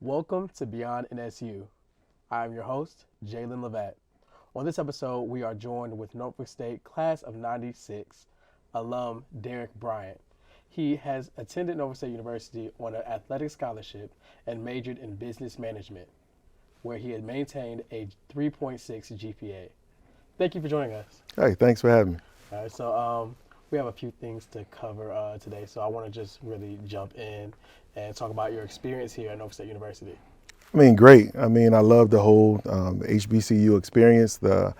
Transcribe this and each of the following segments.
Welcome to Beyond NSU. I'm your host, Jalen Levat. On this episode, we are joined with Norfolk State Class of 96 alum Derrick Bryant. He has attended Norfolk State University on an athletic scholarship and majored in business management, where he had maintained a 3.6 GPA. Thank you for joining us. Hey, thanks for having me. All right, so we have a few things to cover today, so I want to just really jump in and talk about your experience here at Norfolk State University. Great. I love the whole HBCU experience. The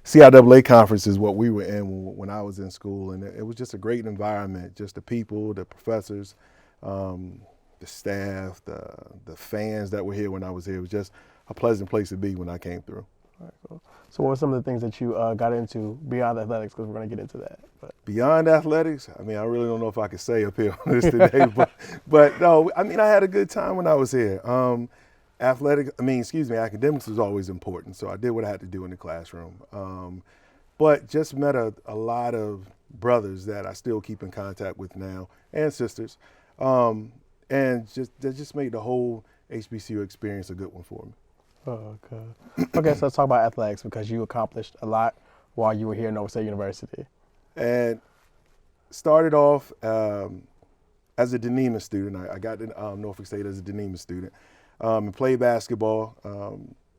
CIAA conference is what we were in when I was in school, and it was just a great environment. Just the people, the professors, the staff, the fans that were here when I was here. It was just a pleasant place to be when I came through. All right, cool. So what were some of the things that you got into beyond athletics, because we're going to get into that. But. Beyond athletics, I really don't know if I could say up here on this today, but no, I had a good time when I was here. Academics was always important, so I did what I had to do in the classroom. But just met a lot of brothers that I still keep in contact with now, and sisters, and that just made the whole HBCU experience a good one for me. Oh, okay. Okay, so let's talk about athletics, because you accomplished a lot while you were here at Norfolk State University. And started off as a Denema student. I got to Norfolk State as a Denema student and played basketball.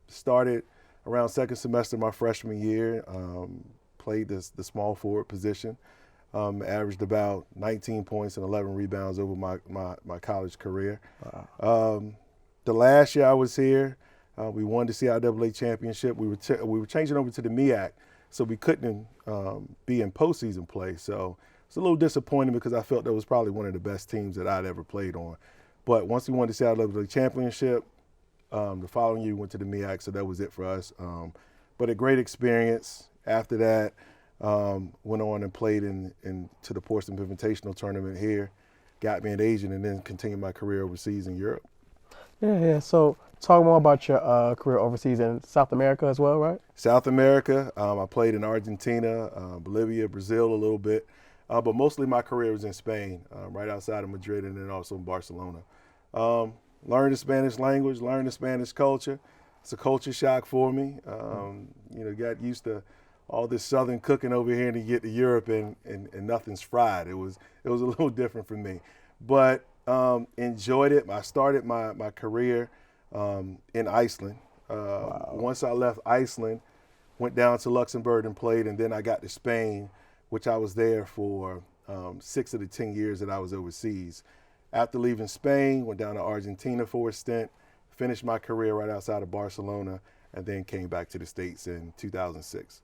Started around second semester my freshman year. Played the small forward position. Averaged about 19 points and 11 rebounds over my college career. Wow. The last year I was here, we won the CIAA championship. We were changing over to the MEAC, so we couldn't be in postseason play. So it's a little disappointing because I felt that was probably one of the best teams that I'd ever played on. But once we won the CIAA championship, the following year we went to the MEAC, so that was it for us. But a great experience. After that, went on and played to the Portsmouth Invitational Tournament here, got me an agent, and then continued my career overseas in Europe. Yeah. So talk more about your career overseas in South America as well, right? South America, I played in Argentina, Bolivia, Brazil a little bit, but mostly my career was in Spain, right outside of Madrid, and then also in Barcelona. Learned the Spanish language, learned the Spanish culture. It's a culture shock for me. Got used to all this Southern cooking over here, and you get to Europe and nothing's fried. It was a little different for me, but enjoyed it. I started my career in Iceland. Wow. Once I left Iceland, went down to Luxembourg and played, and then I got to Spain, which I was there for 6 of the 10 years that I was overseas. After leaving Spain, went down to Argentina for a stint, finished my career right outside of Barcelona, and then came back to the States in 2006.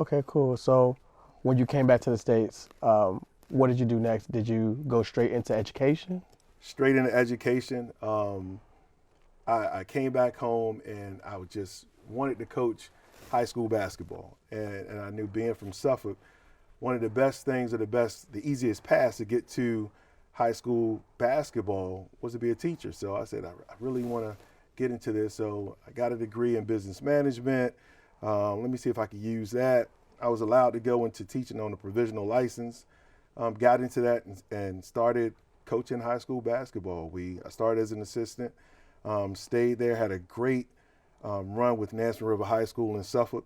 Okay, cool. So when you came back to the States, what did you do next? Did you go straight into education? Straight into education. I came back home, and I just wanted to coach high school basketball. And I knew, being from Suffolk, one of the best things, or the easiest paths to get to high school basketball was to be a teacher. So I said, I really want to get into this. So I got a degree in business management. Let me see if I could use that. I was allowed to go into teaching on a provisional license. Got into that and started coaching high school basketball. I started as an assistant, stayed there, had a great run with Nansemond River High School in Suffolk.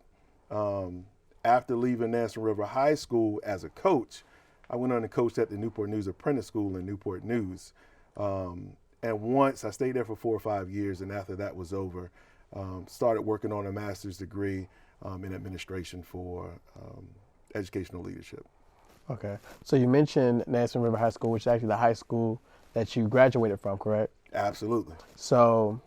After leaving Nansemond River High School as a coach, I went on and coached at the Newport News Apprentice School in Newport News. And once I stayed there for 4 or 5 years, and after that was over, started working on a master's degree in administration for educational leadership. Okay. So you mentioned Nansemond River High School, which is actually the high school that you graduated from, correct? Absolutely. So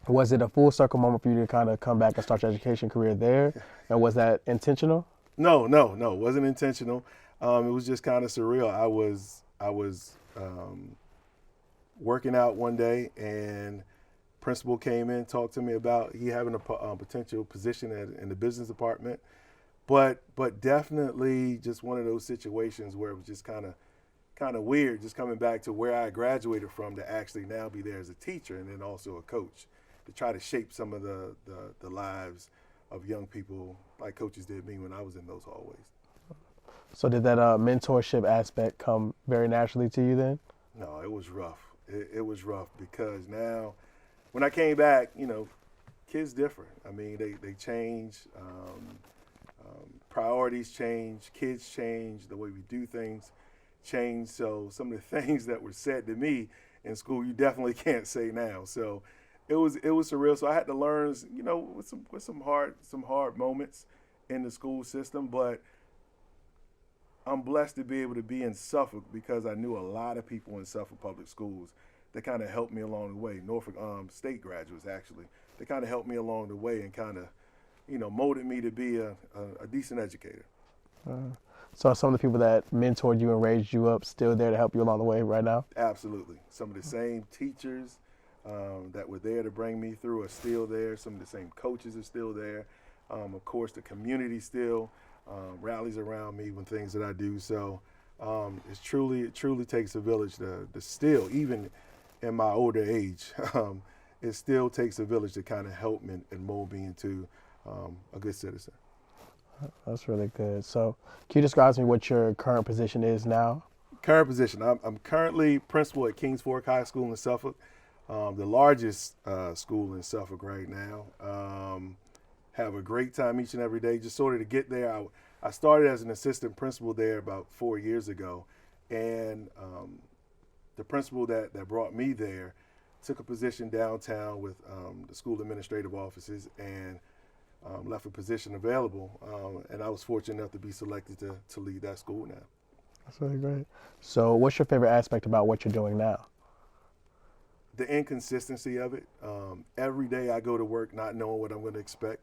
was it a full circle moment for you to kind of come back and start your education career there? And was that intentional? No, it wasn't intentional. It was just kind of surreal. I was working out one day, and principal came in, talked to me about he having a potential position in the business department. But definitely just one of those situations where it was just kind of weird, just coming back to where I graduated from, to actually now be there as a teacher and then also a coach, to try to shape some of the lives of young people like coaches did me when I was in those hallways. So did that mentorship aspect come very naturally to you then? No, it was rough. It was rough because now, when I came back, kids different. I mean, they change, priorities change, kids change, the way we do things change. So some of the things that were said to me in school, you definitely can't say now. So it was surreal. So I had to learn, with some hard moments in the school system, but I'm blessed to be able to be in Suffolk because I knew a lot of people in Suffolk public schools that kind of helped me along the way. Norfolk State graduates, actually. They kind of helped me along the way and kind of, molded me to be a decent educator. So are some of the people that mentored you and raised you up still there to help you along the way right now? Absolutely. Some of the same teachers that were there to bring me through are still there. Some of the same coaches are still there. Of course, the community still rallies around me when things that I do. So it truly takes a village to still, even in my older age, it still takes a village to kind of help me and mold me into a good citizen. That's really good. So can you describe to me what your current position is now? Current position, I'm currently principal at Kings Fork High School in Suffolk, the largest school in Suffolk right now. Have a great time each and every day. Just sort of to get there, I started as an assistant principal there about 4 years ago, and the principal that brought me there took a position downtown with the school administrative offices and left a position available, and I was fortunate enough to be selected to lead that school now. That's really great. So what's your favorite aspect about what you're doing now? The inconsistency of it. Every day I go to work not knowing what I'm going to expect,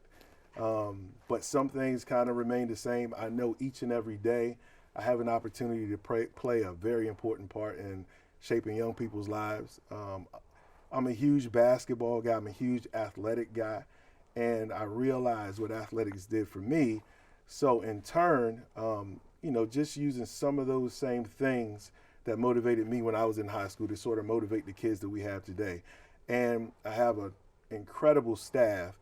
but some things kind of remain the same. I know each and every day I have an opportunity to play a very important part in shaping young people's lives. I'm a huge basketball guy. I'm a huge athletic guy. And I realized what athletics did for me. So in turn, just using some of those same things that motivated me when I was in high school to sort of motivate the kids that we have today. And I have an incredible staff,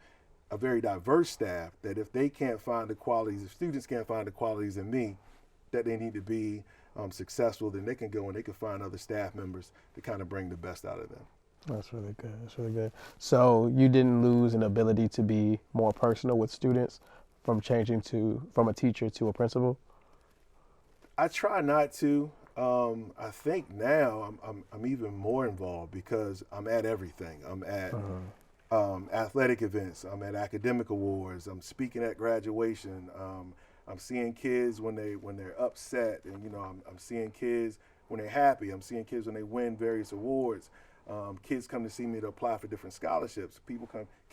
a very diverse staff, that if they can't find the qualities, if students can't find the qualities in me that they need to be successful, then they can go and they can find other staff members to kind of bring the best out of them. That's really good. That's really good. So you didn't lose an ability to be more personal with students from changing from a teacher to a principal? I try not to. I think now I'm even more involved because I'm at everything. I'm at athletic events. I'm at academic awards. I'm speaking at graduation. I'm seeing kids when they're upset, and I'm seeing kids when they're happy. I'm seeing kids when they win various awards. Kids come to see me to apply for different scholarships.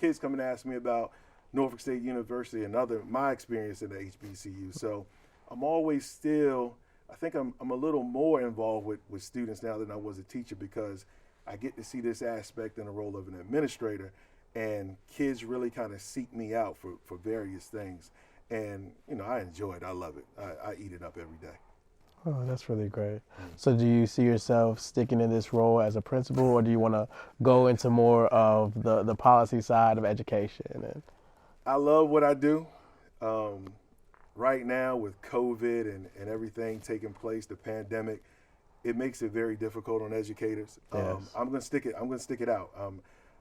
Kids come and ask me about Norfolk State University and my experience in the HBCU. So I'm always still, I think I'm a little more involved with students now than I was a teacher because I get to see this aspect in the role of an administrator, and kids really kind of seek me out for various things. And, I enjoy it. I love it. I eat it up every day. Oh, that's really great. So do you see yourself sticking in this role as a principal, or do you want to go into more of the policy side of education? I love what I do. Right now with COVID and everything taking place, the pandemic, it makes it very difficult on educators. Yes. I'm going to stick it. I'm going to stick it out.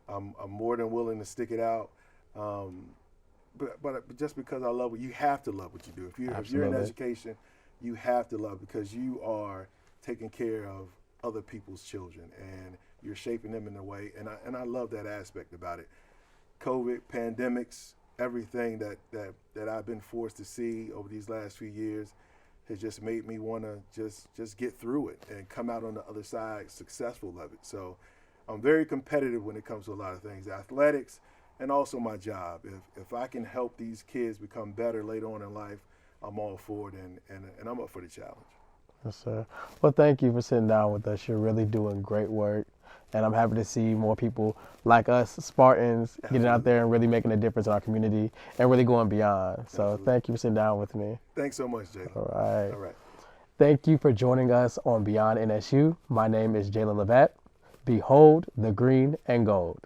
I'm more than willing to stick it out. But just because I love you have to love what you do. If you're in education, you have to love because you are taking care of other people's children and you're shaping them in a way. And I love that aspect about it. COVID, pandemics, everything that I've been forced to see over these last few years has just made me want to just get through it and come out on the other side successful of it. So I'm very competitive when it comes to a lot of things, athletics and also my job. If I can help these kids become better later on in life, I'm all for it, and I'm up for the challenge. Yes, sir. Well, thank you for sitting down with us. You're really doing great work, and I'm happy to see more people like us, Spartans, getting out there and really making a difference in our community and really going beyond. So thank you for sitting down with me. Thanks so much, Jalen. All right. All right. Thank you for joining us on Beyond NSU. My name is Jalen Levat. Behold the green and gold.